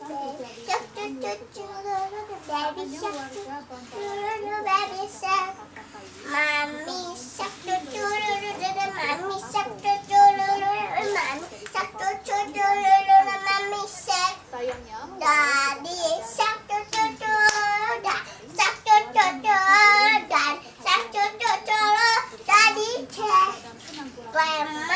Shark do do do baby shark do do baby shark. Mommy shark do do mommy shark do do mommy shark do do mommy shark. Sayang niya. Daddy shark do do shark do dad shark do daddy shark. Grandma